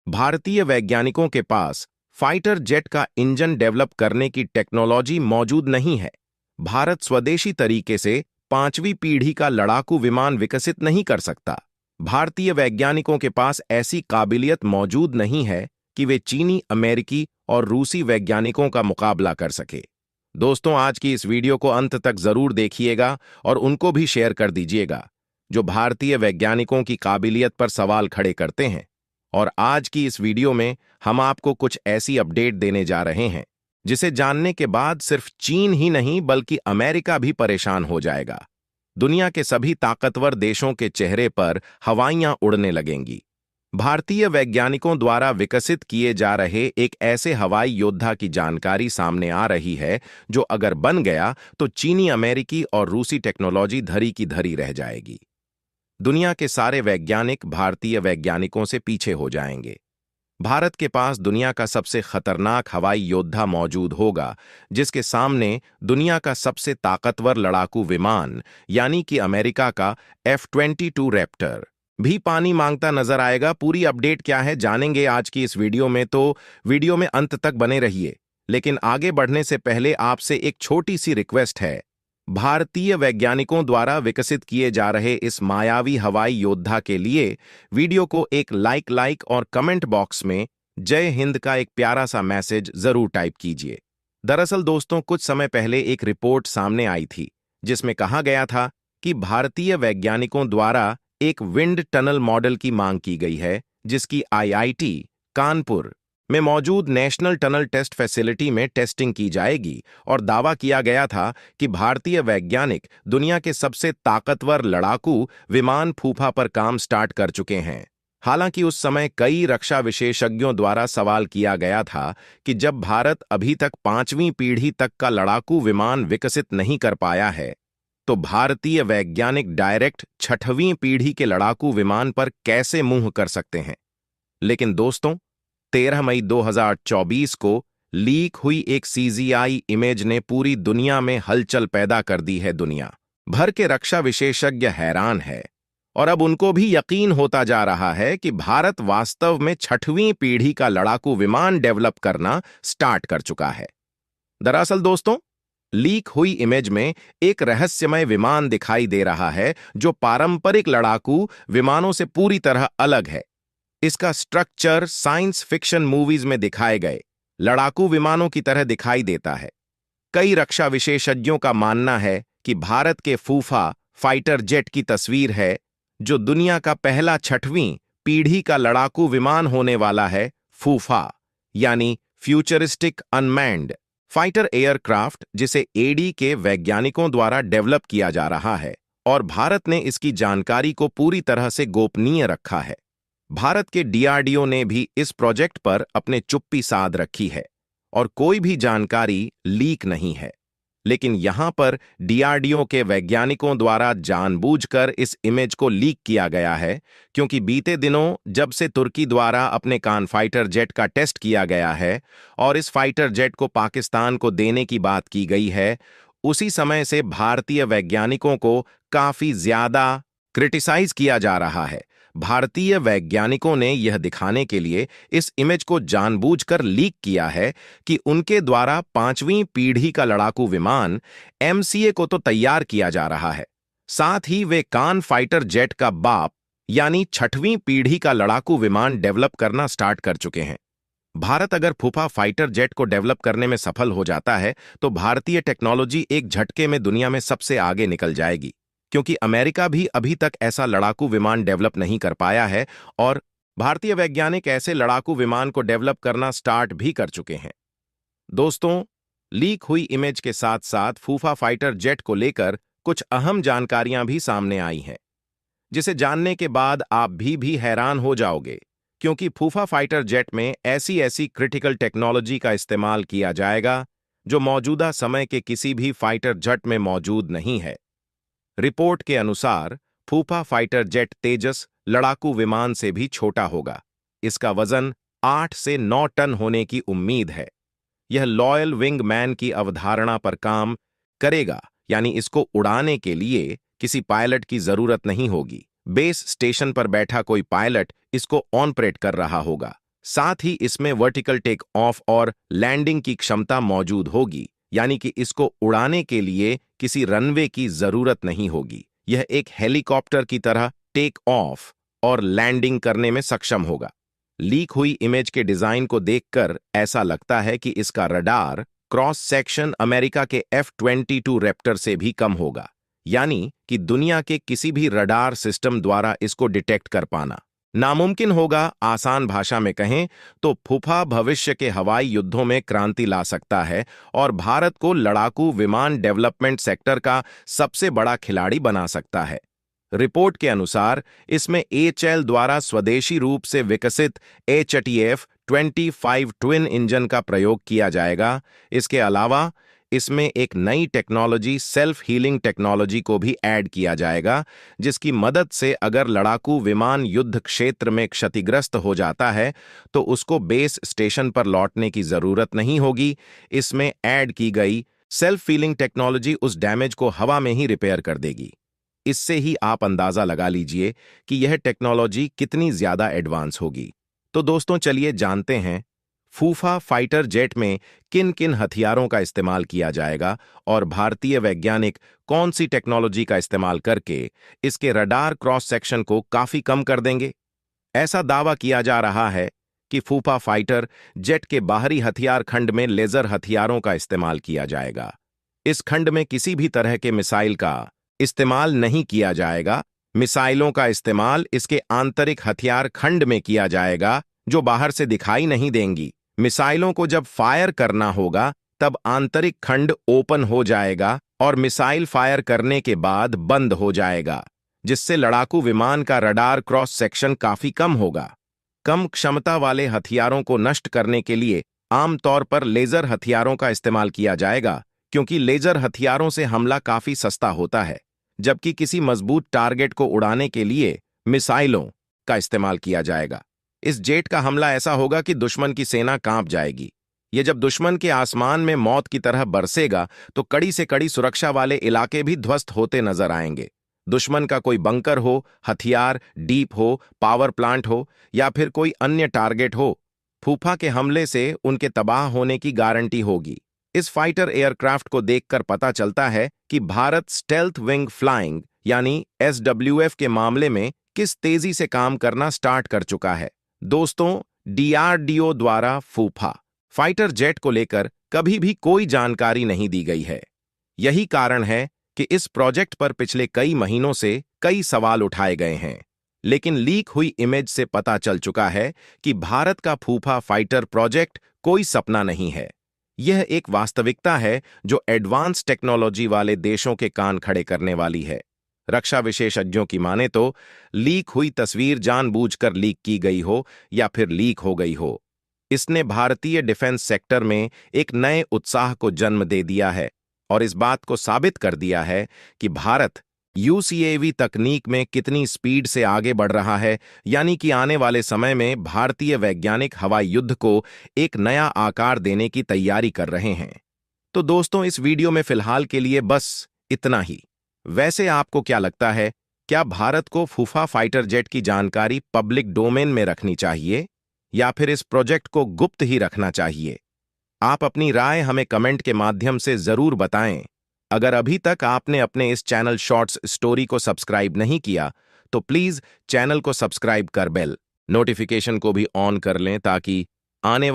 भारतीय वैज्ञानिकों के पास फाइटर जेट का इंजन डेवलप करने की टेक्नोलॉजी मौजूद नहीं है। भारत स्वदेशी तरीके से 5वीं पीढ़ी का लड़ाकू विमान विकसित नहीं कर सकता। भारतीय वैज्ञानिकों के पास ऐसी काबिलियत मौजूद नहीं है कि वे चीनी, अमेरिकी और रूसी वैज्ञानिकों का मुकाबला कर सके। दोस्तों, आज की इस वीडियो को अंत तक जरूर देखिएगा और उनको भी शेयर कर दीजिएगा जो भारतीय वैज्ञानिकों की काबिलियत पर सवाल खड़े करते हैं। और आज की इस वीडियो में हम आपको कुछ ऐसी अपडेट देने जा रहे हैं जिसे जानने के बाद सिर्फ चीन ही नहीं बल्कि अमेरिका भी परेशान हो जाएगा। दुनिया के सभी ताकतवर देशों के चेहरे पर हवाइयां उड़ने लगेंगी। भारतीय वैज्ञानिकों द्वारा विकसित किए जा रहे एक ऐसे हवाई योद्धा की जानकारी सामने आ रही है जो अगर बन गया तो चीनी, अमेरिकी और रूसी टेक्नोलॉजी धरी की धरी रह जाएगी। दुनिया के सारे वैज्ञानिक भारतीय वैज्ञानिकों से पीछे हो जाएंगे। भारत के पास दुनिया का सबसे खतरनाक हवाई योद्धा मौजूद होगा जिसके सामने दुनिया का सबसे ताकतवर लड़ाकू विमान यानी कि अमेरिका का F-22 रैप्टर भी पानी मांगता नजर आएगा। पूरी अपडेट क्या है जानेंगे आज की इस वीडियो में, तो वीडियो में अंत तक बने रहिए। लेकिन आगे बढ़ने से पहले आपसे एक छोटी सी रिक्वेस्ट है। भारतीय वैज्ञानिकों द्वारा विकसित किए जा रहे इस मायावी हवाई योद्धा के लिए वीडियो को एक लाइक और कमेंट बॉक्स में जय हिंद का एक प्यारा सा मैसेज जरूर टाइप कीजिए। दरअसल दोस्तों, कुछ समय पहले एक रिपोर्ट सामने आई थी जिसमें कहा गया था कि भारतीय वैज्ञानिकों द्वारा एक विंड टनल मॉडल की मांग की गई है जिसकी IIT कानपुर में मौजूद नेशनल टनल टेस्ट फैसिलिटी में टेस्टिंग की जाएगी। और दावा किया गया था कि भारतीय वैज्ञानिक दुनिया के सबसे ताकतवर लड़ाकू विमान फूफा पर काम स्टार्ट कर चुके हैं। हालांकि उस समय कई रक्षा विशेषज्ञों द्वारा सवाल किया गया था कि जब भारत अभी तक 5वीं पीढ़ी तक का लड़ाकू विमान विकसित नहीं कर पाया है तो भारतीय वैज्ञानिक डायरेक्ट 6वीं पीढ़ी के लड़ाकू विमान पर कैसे मुंह कर सकते हैं। लेकिन दोस्तों, 13 मई 2024 को लीक हुई एक CGI इमेज ने पूरी दुनिया में हलचल पैदा कर दी है। दुनिया भर के रक्षा विशेषज्ञ हैरान है और अब उनको भी यकीन होता जा रहा है कि भारत वास्तव में 6वीं पीढ़ी का लड़ाकू विमान डेवलप करना स्टार्ट कर चुका है। दरअसल दोस्तों, लीक हुई इमेज में एक रहस्यमय विमान दिखाई दे रहा है जो पारंपरिक लड़ाकू विमानों से पूरी तरह अलग है। इसका स्ट्रक्चर साइंस फिक्शन मूवीज में दिखाए गए लड़ाकू विमानों की तरह दिखाई देता है। कई रक्षा विशेषज्ञों का मानना है कि भारत के फूफा फाइटर जेट की तस्वीर है जो दुनिया का पहला 6वीं पीढ़ी का लड़ाकू विमान होने वाला है। फूफा यानी फ्यूचरिस्टिक अनमैन्ड फाइटर एयरक्राफ्ट, जिसे AD के वैज्ञानिकों द्वारा डेवलप किया जा रहा है और भारत ने इसकी जानकारी को पूरी तरह से गोपनीय रखा है। भारत के DRDO ने भी इस प्रोजेक्ट पर अपने चुप्पी साध रखी है और कोई भी जानकारी लीक नहीं है। लेकिन यहां पर DRDO के वैज्ञानिकों द्वारा जानबूझकर इस इमेज को लीक किया गया है क्योंकि बीते दिनों जब से तुर्की द्वारा अपने कान फाइटर जेट का टेस्ट किया गया है और इस फाइटर जेट को पाकिस्तान को देने की बात की गई है, उसी समय से भारतीय वैज्ञानिकों को काफी ज्यादा क्रिटिसाइज किया जा रहा है। भारतीय वैज्ञानिकों ने यह दिखाने के लिए इस इमेज को जानबूझकर लीक किया है कि उनके द्वारा 5वीं पीढ़ी का लड़ाकू विमान MCA को तो तैयार किया जा रहा है, साथ ही वे कान फाइटर जेट का बाप यानी 6वीं पीढ़ी का लड़ाकू विमान डेवलप करना स्टार्ट कर चुके हैं। भारत अगर फूफा फाइटर जेट को डेवलप करने में सफल हो जाता है तो भारतीय टेक्नोलॉजी एक झटके में दुनिया में सबसे आगे निकल जाएगी, क्योंकि अमेरिका भी अभी तक ऐसा लड़ाकू विमान डेवलप नहीं कर पाया है और भारतीय वैज्ञानिक ऐसे लड़ाकू विमान को डेवलप करना स्टार्ट भी कर चुके हैं। दोस्तों, लीक हुई इमेज के साथ साथ फूफा फाइटर जेट को लेकर कुछ अहम जानकारियां भी सामने आई हैं जिसे जानने के बाद आप भी हैरान हो जाओगे, क्योंकि फूफा फाइटर जेट में ऐसी क्रिटिकल टेक्नोलॉजी का इस्तेमाल किया जाएगा जो मौजूदा समय के किसी भी फाइटर जेट में मौजूद नहीं है। रिपोर्ट के अनुसार फूफा फाइटर जेट तेजस लड़ाकू विमान से भी छोटा होगा। इसका वजन 8 से 9 टन होने की उम्मीद है। यह लॉयल विंग मैन की अवधारणा पर काम करेगा, यानी इसको उड़ाने के लिए किसी पायलट की जरूरत नहीं होगी। बेस स्टेशन पर बैठा कोई पायलट इसको ऑपरेट कर रहा होगा। साथ ही इसमें वर्टिकल टेक ऑफ और लैंडिंग की क्षमता मौजूद होगी, यानी कि इसको उड़ाने के लिए किसी रनवे की जरूरत नहीं होगी। यह एक हेलीकॉप्टर की तरह टेक ऑफ और लैंडिंग करने में सक्षम होगा। लीक हुई इमेज के डिजाइन को देखकर ऐसा लगता है कि इसका रडार क्रॉस सेक्शन अमेरिका के F-22 रैप्टर से भी कम होगा, यानी कि दुनिया के किसी भी रडार सिस्टम द्वारा इसको डिटेक्ट कर पाना नामुमकिन होगा। आसान भाषा में कहें तो फूफा भविष्य के हवाई युद्धों में क्रांति ला सकता है और भारत को लड़ाकू विमान डेवलपमेंट सेक्टर का सबसे बड़ा खिलाड़ी बना सकता है। रिपोर्ट के अनुसार इसमें HAL द्वारा स्वदेशी रूप से विकसित HATF-25 ट्विन इंजन का प्रयोग किया जाएगा। इसके अलावा इसमें एक नई टेक्नोलॉजी सेल्फ हीलिंग टेक्नोलॉजी को भी ऐड किया जाएगा, जिसकी मदद से अगर लड़ाकू विमान युद्ध क्षेत्र में क्षतिग्रस्त हो जाता है तो उसको बेस स्टेशन पर लौटने की जरूरत नहीं होगी। इसमें ऐड की गई सेल्फ हीलिंग टेक्नोलॉजी उस डैमेज को हवा में ही रिपेयर कर देगी। इससे ही आप अंदाजा लगा लीजिए कि यह टेक्नोलॉजी कितनी ज्यादा एडवांस होगी। तो दोस्तों चलिए जानते हैं फूफा फाइटर जेट में किन किन हथियारों का इस्तेमाल किया जाएगा और भारतीय वैज्ञानिक कौन सी टेक्नोलॉजी का इस्तेमाल करके इसके रडार क्रॉस सेक्शन को काफी कम कर देंगे। ऐसा दावा किया जा रहा है कि फूफा फाइटर जेट के बाहरी हथियार खंड में लेजर हथियारों का इस्तेमाल किया जाएगा। इस खंड में किसी भी तरह के मिसाइल का इस्तेमाल नहीं किया जाएगा। मिसाइलों का इस्तेमाल इसके आंतरिक हथियार खंड में किया जाएगा, जो बाहर से दिखाई नहीं देंगी। मिसाइलों को जब फायर करना होगा तब आंतरिक खंड ओपन हो जाएगा और मिसाइल फायर करने के बाद बंद हो जाएगा, जिससे लड़ाकू विमान का रडार क्रॉस सेक्शन काफी कम होगा। कम क्षमता वाले हथियारों को नष्ट करने के लिए आमतौर पर लेजर हथियारों का इस्तेमाल किया जाएगा, क्योंकि लेजर हथियारों से हमला काफी सस्ता होता है, जबकि किसी मजबूत टारगेट को उड़ाने के लिए मिसाइलों का इस्तेमाल किया जाएगा। इस जेट का हमला ऐसा होगा कि दुश्मन की सेना कांप जाएगी। यह जब दुश्मन के आसमान में मौत की तरह बरसेगा तो कड़ी से कड़ी सुरक्षा वाले इलाके भी ध्वस्त होते नजर आएंगे। दुश्मन का कोई बंकर हो, हथियार डीप हो, पावर प्लांट हो या फिर कोई अन्य टारगेट हो, फूफा के हमले से उनके तबाह होने की गारंटी होगी। इस फाइटर एयरक्राफ्ट को देखकर पता चलता है कि भारत स्टेल्थ विंग फ्लाइंग यानी SWF के मामले में किस तेजी से काम करना स्टार्ट कर चुका है। दोस्तों, DRDO द्वारा फूफा फाइटर जेट को लेकर कभी भी कोई जानकारी नहीं दी गई है। यही कारण है कि इस प्रोजेक्ट पर पिछले कई महीनों से कई सवाल उठाए गए हैं, लेकिन लीक हुई इमेज से पता चल चुका है कि भारत का फूफा फाइटर प्रोजेक्ट कोई सपना नहीं है। यह एक वास्तविकता है जो एडवांस टेक्नोलॉजी वाले देशों के कान खड़े करने वाली है। रक्षा विशेषज्ञों की माने तो लीक हुई तस्वीर जानबूझकर लीक की गई हो या फिर लीक हो गई हो, इसने भारतीय डिफेंस सेक्टर में एक नए उत्साह को जन्म दे दिया है और इस बात को साबित कर दिया है कि भारत UCAV तकनीक में कितनी स्पीड से आगे बढ़ रहा है, यानी कि आने वाले समय में भारतीय वैज्ञानिक हवाई युद्ध को एक नया आकार देने की तैयारी कर रहे हैं। तो दोस्तों, इस वीडियो में फिलहाल के लिए बस इतना ही। वैसे आपको क्या लगता है, क्या भारत को फूफा फाइटर जेट की जानकारी पब्लिक डोमेन में रखनी चाहिए या फिर इस प्रोजेक्ट को गुप्त ही रखना चाहिए? आप अपनी राय हमें कमेंट के माध्यम से जरूर बताएं। अगर अभी तक आपने अपने इस चैनल शॉर्ट्स स्टोरी को सब्सक्राइब नहीं किया तो प्लीज चैनल को सब्सक्राइब कर बेल नोटिफिकेशन को भी ऑन कर लें ताकि आने